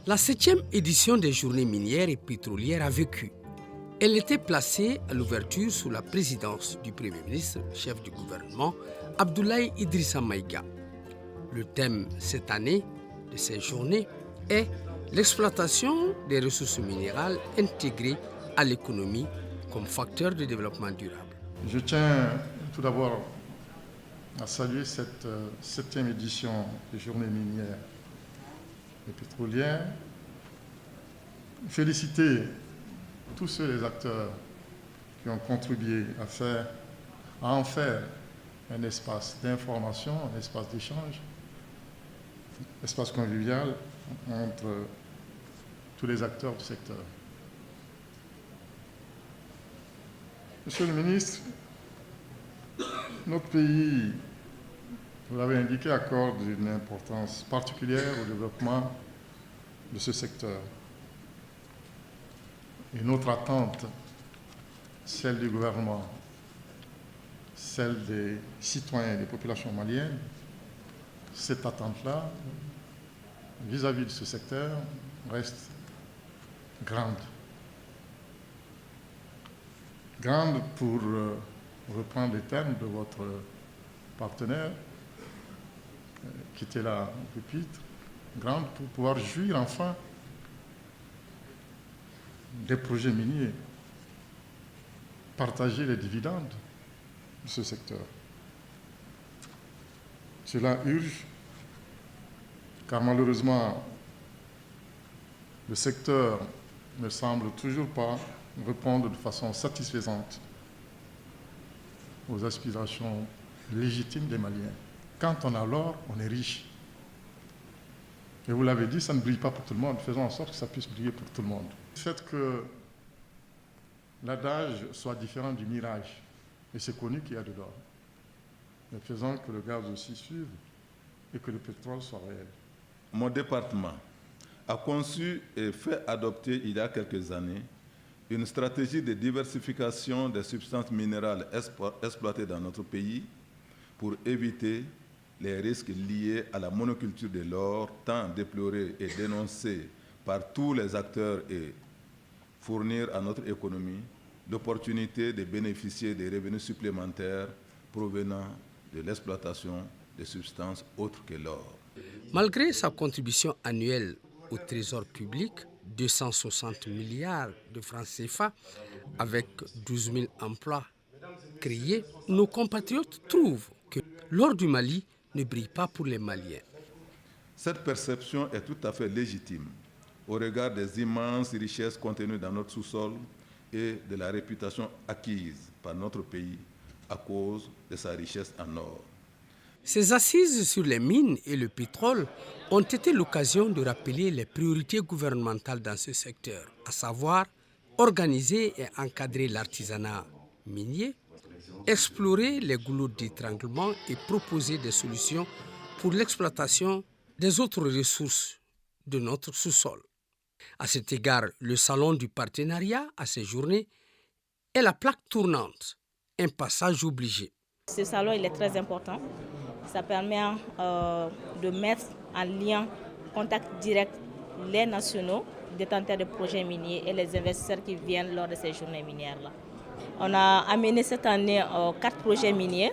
La 7e édition des Journées minières et pétrolières a vécu. Elle était placée à l'ouverture sous la présidence du Premier ministre, chef du gouvernement, Abdoulaye Idrissa Maïga. Le thème cette année de ces journées est l'exploitation des ressources minérales intégrées à l'économie comme facteur de développement durable. Je tiens tout d'abord à saluer cette 7e édition des Journées minières et pétrolières, féliciter tous les acteurs qui ont contribué à en faire un espace d'information, un espace d'échange, un espace convivial entre tous les acteurs du secteur. Monsieur le ministre, notre pays, vous l'avez indiqué, accorde une importance particulière au développement de ce secteur. Et notre attente, celle du gouvernement, celle des citoyens et des populations maliennes, cette attente-là, vis-à-vis de ce secteur, reste grande. Grande pour reprendre les termes de votre partenaire qui était là au pupitre, grande pour pouvoir jouir enfin des projets miniers, partager les dividendes de ce secteur. Cela urge, car malheureusement, le secteur ne semble toujours pas répondre de façon satisfaisante aux aspirations légitimes des Maliens. Quand on a l'or, on est riche. Et vous l'avez dit, ça ne brille pas pour tout le monde. Faisons en sorte que ça puisse briller pour tout le monde. Le fait que l'adage soit différent du mirage, et c'est connu qu'il y a de l'or, mais faisons que le gaz aussi suive et que le pétrole soit réel. Mon département a conçu et fait adopter il y a quelques années une stratégie de diversification des substances minérales exploitées dans notre pays pour éviter les risques liés à la monoculture de l'or, tant déplorée et dénoncée par tous les acteurs, et fournir à notre économie l'opportunité de bénéficier des revenus supplémentaires provenant de l'exploitation de substances autres que l'or. Malgré sa contribution annuelle au trésor public, 260 milliards de francs CFA, avec 12 000 emplois créés, nos compatriotes trouvent que l'or du Mali ne brille pas pour les Maliens. Cette perception est tout à fait légitime au regard des immenses richesses contenues dans notre sous-sol et de la réputation acquise par notre pays à cause de sa richesse en or. Ces assises sur les mines et le pétrole ont été l'occasion de rappeler les priorités gouvernementales dans ce secteur, à savoir organiser et encadrer l'artisanat minier, explorer les goulots d'étranglement et proposer des solutions pour l'exploitation des autres ressources de notre sous-sol. À cet égard, le salon du partenariat à ces journées est la plaque tournante, un passage obligé. Ce salon il est très important. Ça permet de mettre en lien, contact direct, les nationaux détenteurs de projets miniers et les investisseurs qui viennent lors de ces journées minières-là. On a amené cette année 4 projets miniers.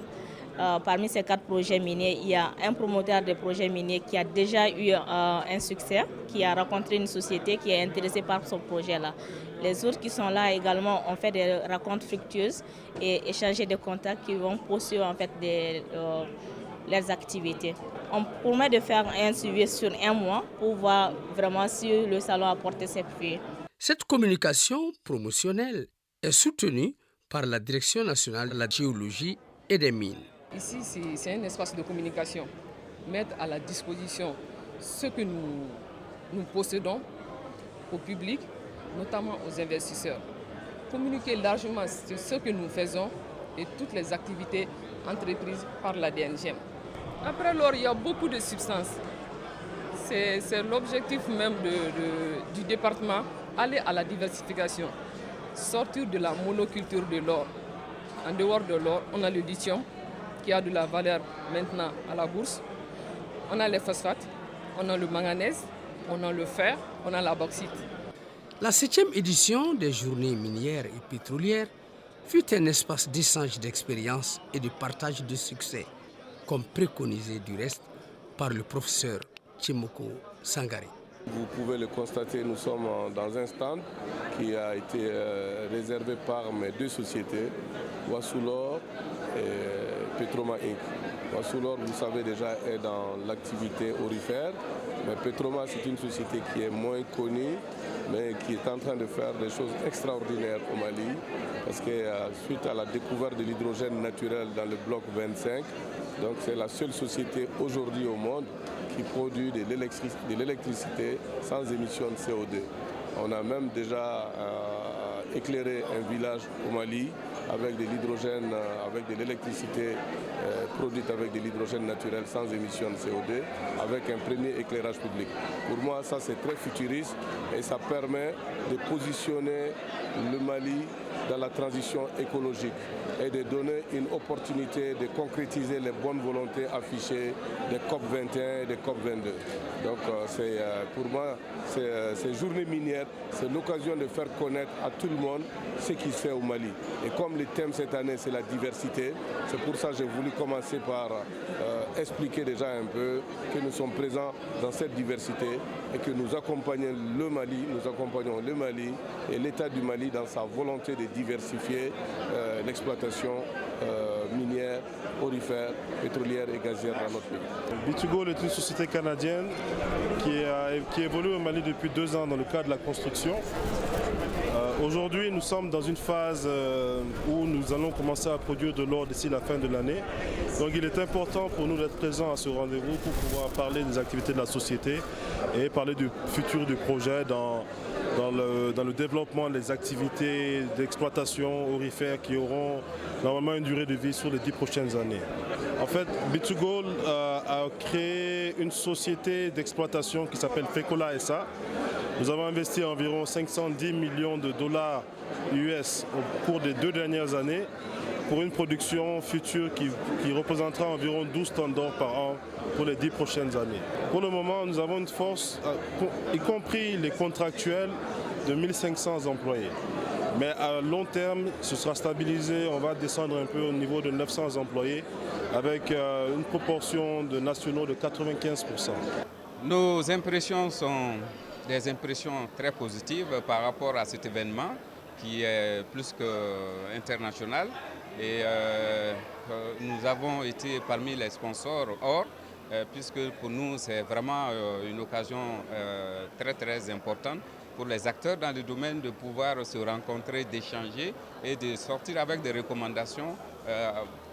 Parmi ces 4 projets miniers, il y a un promoteur de projets miniers qui a déjà eu un succès, qui a rencontré une société qui est intéressée par son projet-là. Les autres qui sont là également ont fait des rencontres fructueuses et échangé des contacts qui vont poursuivre en fait leurs activités. On promet de faire un suivi sur 1 mois pour voir vraiment si le salon a porté ses fruits. Cette communication promotionnelle est soutenue par la Direction nationale de la géologie et des mines. Ici, c'est un espace de communication. Mettre à la disposition ce que nous possédons au public, notamment aux investisseurs. Communiquer largement sur ce que nous faisons et toutes les activités entreprises par la DNGM. Après l'or, il y a beaucoup de substances. C'est l'objectif même du département, aller à la diversification, sortir de la monoculture de l'or. En dehors de l'or, on a le lithium qui a de la valeur maintenant à la bourse. On a les phosphates, on a le manganèse on a le fer, on a la bauxite. La 7e édition des Journées minières et pétrolières fut un espace d'échange d'expériences et de partage de succès, comme préconisé du reste par le professeur Tchimoko Sangare. Vous pouvez le constater, nous sommes dans un stand qui a été réservé par mes 2 sociétés, Wassoulor et Petroma Inc. Wassoulor, vous savez déjà, est dans l'activité aurifère, mais Petroma, c'est une société qui est moins connue, mais qui est en train de faire des choses extraordinaires au Mali, parce que suite à la découverte de l'hydrogène naturel dans le bloc 25, donc c'est la seule société aujourd'hui au monde qui produit de l'électricité sans émission de CO2. On a même déjà éclairé un village au Mali avec de l'hydrogène, avec de l'électricité produite avec de l'hydrogène naturel sans émission de CO2, avec un premier éclairage public. Pour moi, ça c'est très futuriste et ça permet de positionner le Mali dans la transition écologique et de donner une opportunité de concrétiser les bonnes volontés affichées des COP 21 et des COP 22. Donc pour moi, ces journées minières, c'est l'occasion de faire connaître à tout le monde ce qui se fait au Mali. Et comme le thème cette année, c'est la diversité, c'est pour ça que j'ai voulu commencer par expliquer déjà un peu que nous sommes présents dans cette diversité et que nous accompagnons le Mali et l'État du Mali dans sa volonté de diversifier l'exploitation minière, aurifère, pétrolière et gazière dans notre pays. B2Gold est une société canadienne qui évolue au Mali depuis 2 ans dans le cadre de la construction. Aujourd'hui, nous sommes dans une phase où nous allons commencer à produire de l'or d'ici la fin de l'année. Donc il est important pour nous d'être présents à ce rendez-vous pour pouvoir parler des activités de la société et parler du futur du projet dans le développement des activités d'exploitation aurifère qui auront normalement une durée de vie sur les 10 prochaines années. En fait, B2Gold a créé une société d'exploitation qui s'appelle Fekola SA. Nous avons investi environ 510 millions de dollars US au cours des 2 dernières années pour une production future qui représentera environ 12 tonnes d'or par an pour les 10 prochaines années. Pour le moment, nous avons une force, y compris les contractuels, de 1500 employés. Mais à long terme, ce sera stabilisé, on va descendre un peu au niveau de 900 employés avec une proportion de nationaux de 95%. Nos impressions sont des impressions très positives par rapport à cet événement qui est plus qu'international. Et nous avons été parmi les sponsors or, puisque pour nous c'est vraiment une occasion très importante pour les acteurs dans le domaine de pouvoir se rencontrer, d'échanger et de sortir avec des recommandations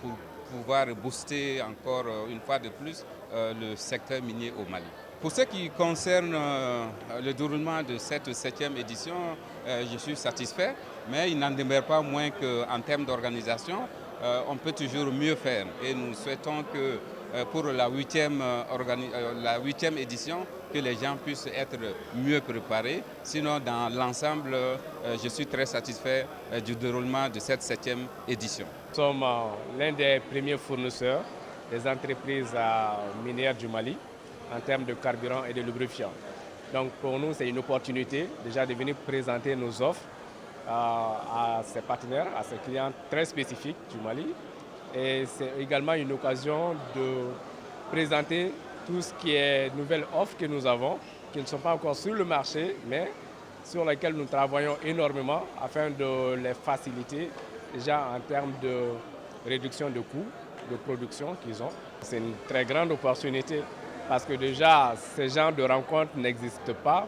pour pouvoir booster encore une fois de plus le secteur minier au Mali. Pour ce qui concerne le déroulement de cette 7e édition, je suis satisfait, mais il n'en demeure pas moins qu'en termes d'organisation, on peut toujours mieux faire. Et nous souhaitons que pour la 8e édition, que les gens puissent être mieux préparés. Sinon, dans l'ensemble, je suis très satisfait du déroulement de cette 7e édition. Nous sommes l'un des premiers fournisseurs des entreprises minières du Mali en termes de carburant et de lubrifiant. Donc pour nous, c'est une opportunité déjà de venir présenter nos offres à ses partenaires, à ses clients très spécifiques du Mali. Et c'est également une occasion de présenter tout ce qui est nouvelles offres que nous avons, qui ne sont pas encore sur le marché, mais sur lesquelles nous travaillons énormément afin de les faciliter déjà en termes de réduction de coûts de production qu'ils ont. C'est une très grande opportunité parce que déjà, ces genres de rencontres n'existent pas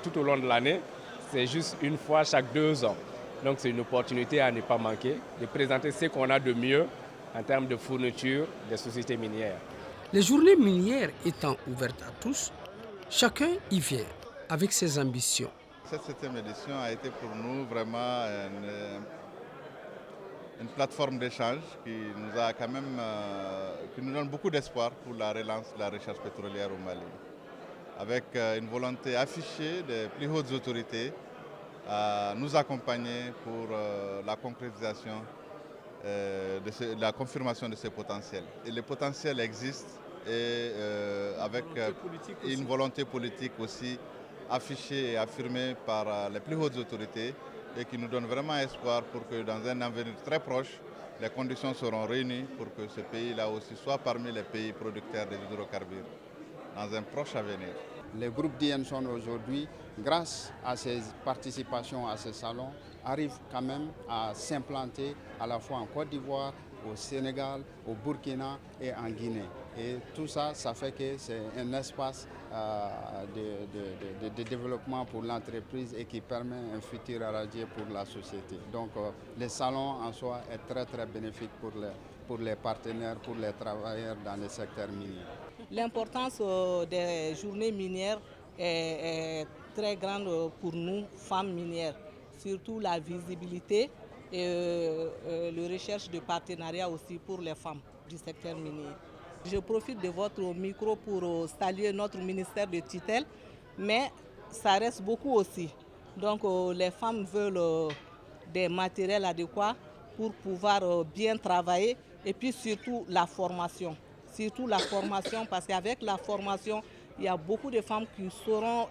tout au long de l'année. C'est juste une fois chaque 2 ans. Donc c'est une opportunité à ne pas manquer de présenter ce qu'on a de mieux en termes de fourniture des sociétés minières. Les journées minières étant ouvertes à tous, chacun y vient avec ses ambitions. Cette 7e édition a été pour nous vraiment une plateforme d'échange qui nous a quand même, qui nous donne beaucoup d'espoir pour la relance de la recherche pétrolière au Mali. Avec une volonté affichée des plus hautes autorités à nous accompagner pour la concrétisation, de la confirmation de ces potentiels. Et les potentiels existent et avec une volonté politique aussi affichée et affirmée par les plus hautes autorités et qui nous donne vraiment espoir pour que dans un avenir très proche, les conditions seront réunies pour que ce pays-là aussi soit parmi les pays producteurs des hydrocarbures dans un proche avenir. Le groupe d'Yenson aujourd'hui, grâce à ses participations à ce salon, arrive quand même à s'implanter à la fois en Côte d'Ivoire, au Sénégal, au Burkina et en Guinée. Et tout ça, ça fait que c'est un espace de développement pour l'entreprise et qui permet un futur radieux pour la société. Donc le salon en soi est très très bénéfique pour les partenaires, pour les travailleurs dans le secteur minier. L'importance des journées minières est très grande pour nous, femmes minières, surtout la visibilité et la recherche de partenariat aussi pour les femmes du secteur minier. Je profite de votre micro pour saluer notre ministère de tutelle, mais ça reste beaucoup aussi. Donc les femmes veulent des matériels adéquats pour pouvoir bien travailler et puis surtout la formation. Surtout la formation, parce qu'avec la formation, il y a beaucoup de femmes qui sauront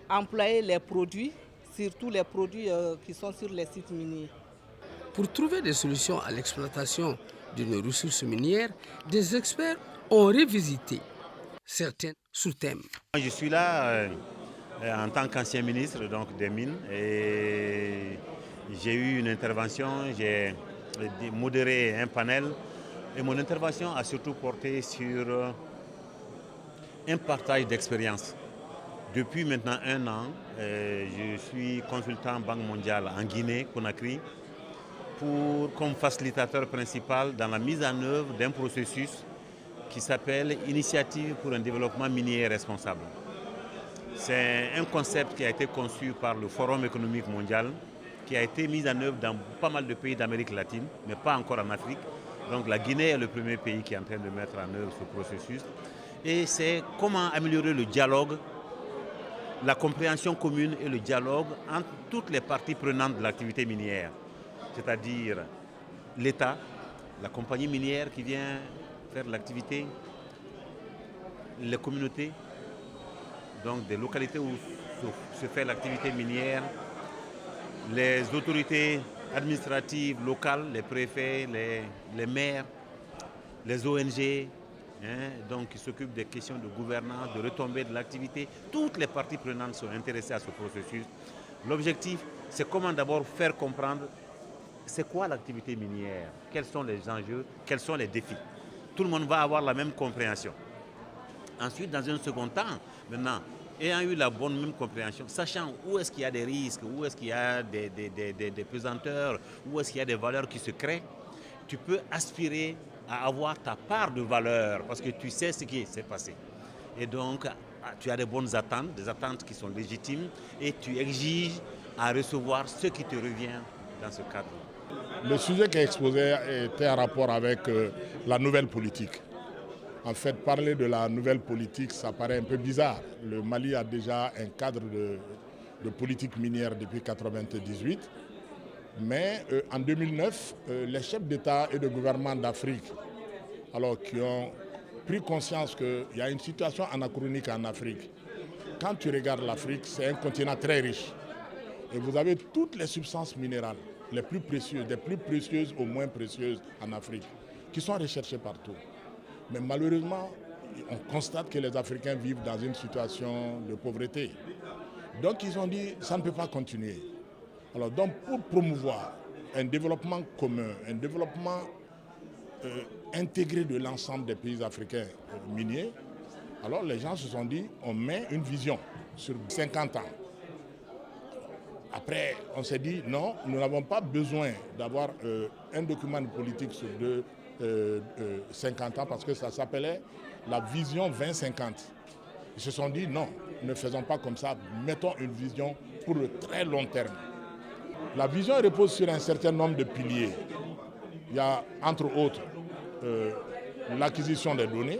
employer les produits, surtout les produits qui sont sur les sites miniers. Pour trouver des solutions à l'exploitation d'une ressource minière, des experts ont revisité certains sous-thèmes. Je suis là en tant qu'ancien ministre donc, des Mines et j'ai eu une intervention, j'ai modéré un panel et mon intervention a surtout porté sur un partage d'expérience. Depuis maintenant 1 an, je suis consultant Banque mondiale en Guinée, Conakry, comme facilitateur principal dans la mise en œuvre d'un processus qui s'appelle Initiative pour un développement minier responsable. C'est un concept qui a été conçu par le Forum économique mondial, qui a été mis en œuvre dans pas mal de pays d'Amérique latine, mais pas encore en Afrique. Donc la Guinée est le premier pays qui est en train de mettre en œuvre ce processus. Et c'est comment améliorer le dialogue, la compréhension commune et le dialogue entre toutes les parties prenantes de l'activité minière. C'est-à-dire l'État, la compagnie minière qui vient faire l'activité, les communautés, donc des localités où se fait l'activité minière, les autorités administratives locales, les préfets, les maires, les ONG, donc qui s'occupent des questions de gouvernance, de retombées de l'activité. Toutes les parties prenantes sont intéressées à ce processus. L'objectif, c'est comment d'abord faire comprendre c'est quoi l'activité minière, quels sont les enjeux, quels sont les défis. Tout le monde va avoir la même compréhension. Ensuite, dans un second temps, maintenant, ayant eu la bonne même compréhension, sachant où est-ce qu'il y a des risques, où est-ce qu'il y a des pesanteurs, où est-ce qu'il y a des valeurs qui se créent, tu peux aspirer à avoir ta part de valeur parce que tu sais ce qui s'est passé. Et donc, tu as des bonnes attentes, des attentes qui sont légitimes et tu exiges à recevoir ce qui te revient dans ce cadre. Le sujet qui est exposé était en rapport avec la nouvelle politique. En fait, parler de la nouvelle politique, ça paraît un peu bizarre. Le Mali a déjà un cadre de politique minière depuis 1998. Mais en 2009, les chefs d'État et de gouvernement d'Afrique, alors qui ont pris conscience qu'il y a une situation anachronique en Afrique. Quand tu regardes l'Afrique, c'est un continent très riche. Et vous avez toutes les substances minérales, les plus précieuses, des plus précieuses aux moins précieuses en Afrique, qui sont recherchées partout. Mais malheureusement, on constate que les Africains vivent dans une situation de pauvreté. Donc ils ont dit, ça ne peut pas continuer. Alors donc pour promouvoir un développement commun, un développement intégré de l'ensemble des pays africains miniers, alors les gens se sont dit, on met une vision sur 50 ans. Après, on s'est dit, non, nous n'avons pas besoin d'avoir un document de politique sur 50 ans parce que ça s'appelait la vision 2050. Ils se sont dit, non, ne faisons pas comme ça, mettons une vision pour le très long terme. La vision repose sur un certain nombre de piliers. Il y a, entre autres, l'acquisition des données,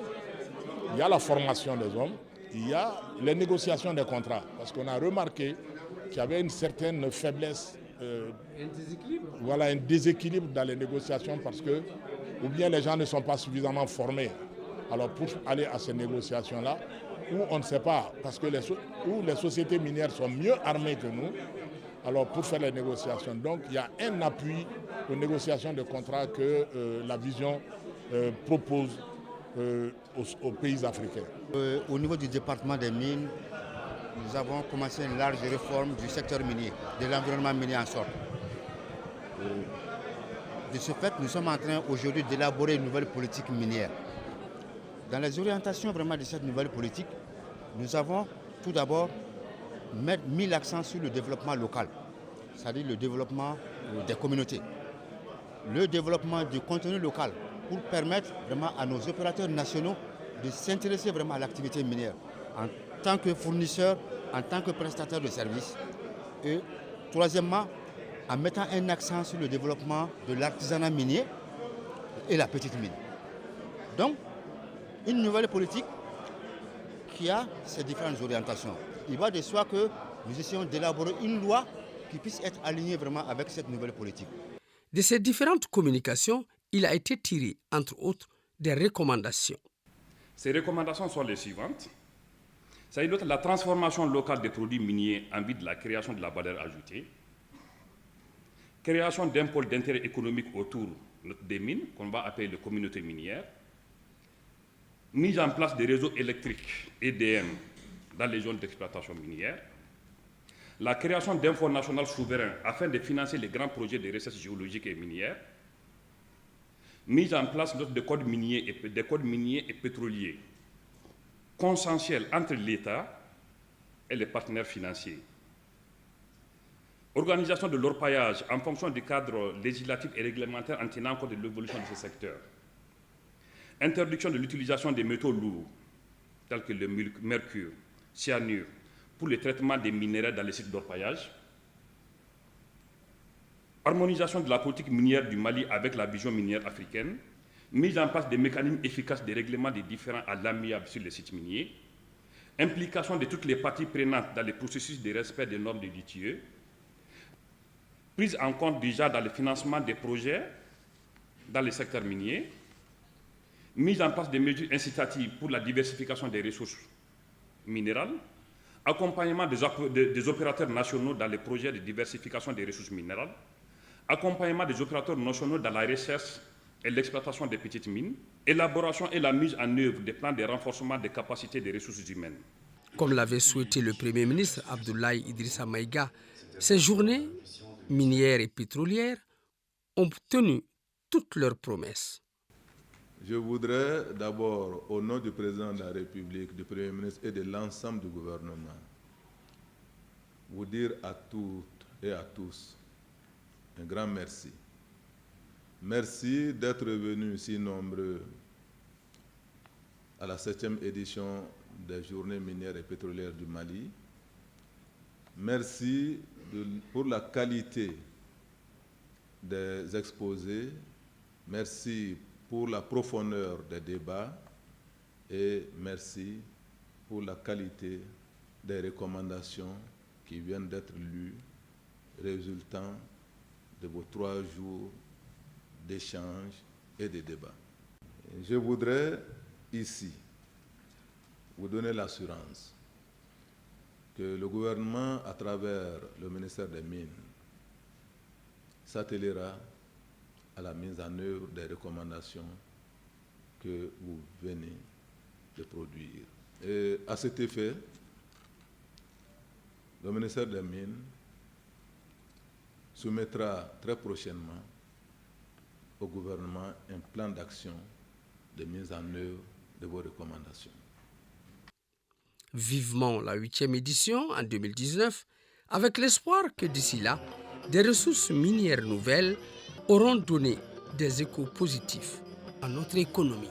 il y a la formation des hommes, il y a les négociations des contrats. Parce qu'on a remarqué qu'il y avait une certaine faiblesse, un déséquilibre dans les négociations parce que ou bien les gens ne sont pas suffisamment formés. Alors pour aller à ces négociations-là, où on ne sait pas, parce que où les sociétés minières sont mieux armées que nous, alors pour faire les négociations. Donc il y a un appui aux négociations de contrats que la vision propose aux pays africains. Au niveau du département des mines, nous avons commencé une large réforme du secteur minier, de l'environnement minier en sorte. De ce fait, nous sommes en train aujourd'hui d'élaborer une nouvelle politique minière. Dans les orientations vraiment de cette nouvelle politique, nous avons tout d'abord mis l'accent sur le développement local, c'est-à-dire le développement des communautés, le développement du contenu local pour permettre vraiment à nos opérateurs nationaux de s'intéresser vraiment à l'activité minière en tant que fournisseurs, en tant que prestataires de services. Et troisièmement, en mettant un accent sur le développement de l'artisanat minier et la petite mine. Donc, une nouvelle politique qui a ces différentes orientations. Il va de soi que nous essayons d'élaborer une loi qui puisse être alignée vraiment avec cette nouvelle politique. De ces différentes communications, il a été tiré, entre autres, des recommandations. Ces recommandations sont les suivantes. C'est la transformation locale des produits miniers en vue de la création de la valeur ajoutée, création d'un pôle d'intérêt économique autour des mines, qu'on va appeler les communautés minières, mise en place des réseaux électriques EDM dans les zones d'exploitation minière, la création d'un fonds national souverain afin de financer les grands projets de recherche géologique et minière, mise en place des codes miniers et pétroliers consensuels entre l'État et les partenaires financiers, organisation de l'orpaillage en fonction du cadre législatif et réglementaire en tenant compte de l'évolution de ce secteur, interdiction de l'utilisation des métaux lourds tels que le mercure, cyanure, pour le traitement des minéraux dans les sites d'orpaillage, harmonisation de la politique minière du Mali avec la vision minière africaine, mise en place des mécanismes efficaces de règlement des différends à l'amiable sur les sites miniers, implication de toutes les parties prenantes dans le processus de respect des normes de l'ITIE, prise en compte déjà dans le financement des projets dans le secteur minier, mise en place des mesures incitatives pour la diversification des ressources minérales, accompagnement des opérateurs nationaux dans les projets de diversification des ressources minérales, accompagnement des opérateurs nationaux dans la recherche et l'exploitation des petites mines, élaboration et la mise en œuvre des plans de renforcement des capacités des ressources humaines. Comme l'avait souhaité le Premier ministre Abdoulaye Idrissa Maïga, ces journées minières et pétrolières ont tenu toutes leurs promesses. Je voudrais d'abord, au nom du Président de la République, du Premier ministre et de l'ensemble du gouvernement, vous dire à toutes et à tous un grand merci. Merci d'être venus si nombreux à la 7e édition des Journées minières et pétrolières du Mali. Merci pour la qualité des exposés. Merci pour la profondeur des débats et merci pour la qualité des recommandations qui viennent d'être lues, résultant de vos 3 jours d'échanges et de débats. Je voudrais ici vous donner l'assurance que le gouvernement, à travers le ministère des Mines, s'attellera à la mise en œuvre des recommandations que vous venez de produire. Et à cet effet, le ministère des Mines soumettra très prochainement au gouvernement un plan d'action de mise en œuvre de vos recommandations. Vivement la 8e édition en 2019, avec l'espoir que d'ici là, des ressources minières nouvelles auront donné des échos positifs à notre économie.